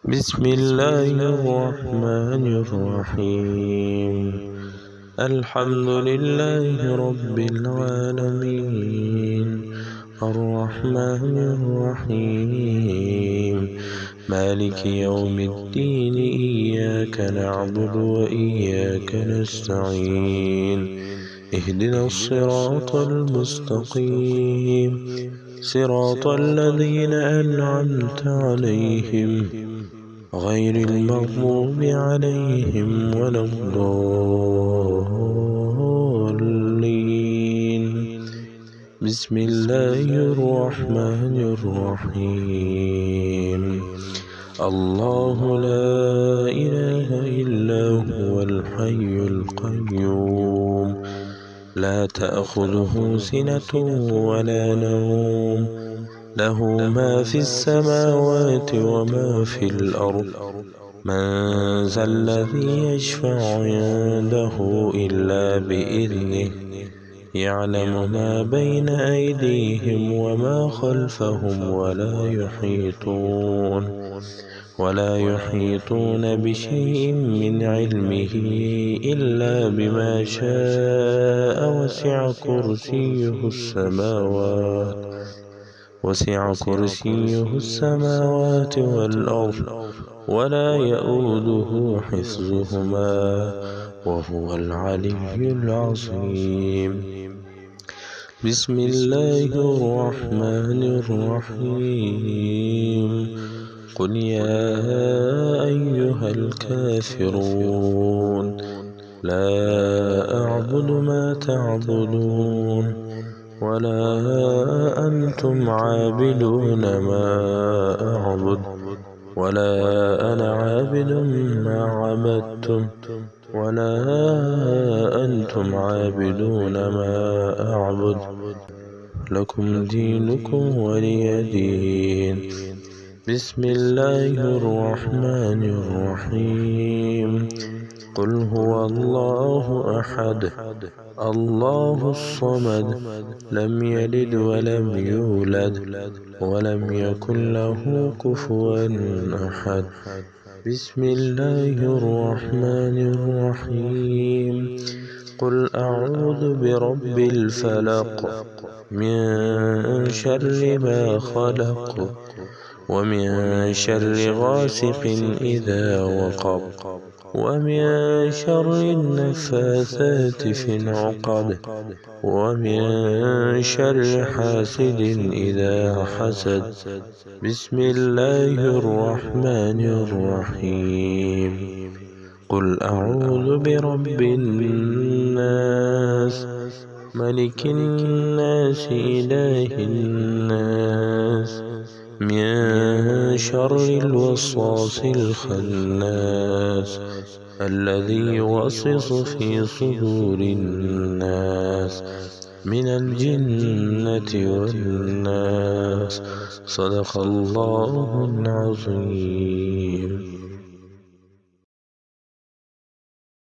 بسم الله الرحمن الرحيم. الحمد لله رب العالمين، الرحمن الرحيم، مالك يوم الدين. إياك نعبد وإياك نستعين. اهدنا الصراط المستقيم، صراط الذين أنعمت عليهم غير المغضوب عليهم ولا الضالين. بسم الله الرحمن الرحيم. الله لا إله إلا هو الحي القيوم، لا تأخذه سنة ولا نوم، له ما في السماوات وما في الأرض. من ذا الذي يشفع عنده إلا بإذنه، يعلم ما بين أيديهم وما خلفهم، ولا يحيطون بشيء من علمه إلا بما شاء. وسع كرسيه السماوات والأرض، ولا يؤوده حفظهما، وهو العلي العظيم. بسم الله الرحمن الرحيم. قل يا أيها الكافرون، لا أعبد ما تعبدون، ولا أنتم عابدون ما أعبد، ولا أنا عابد ما عبدتم، ولا أنتم عابدون ما أعبد. لكم دينكم ولي دين. بسم الله الرحمن الرحيم. قل هو الله أحد، الله الصمد، لم يلد ولم يولد، ولم يكن له كفوا أحد. بسم الله الرحمن الرحيم. قل أعوذ برب الفلق، من شر ما خلق، ومن شر غاسق إذا وقب، ومن شر النفاثات في العقد، ومن شر حاسد إذا حسد. بسم الله الرحمن الرحيم. قل أعوذ برب الناس، ملك الناس، إله الناس، من شر الوسواس الخناس، الذي يوسوس في صدور الناس من الجنة والناس. صدق الله العظيم.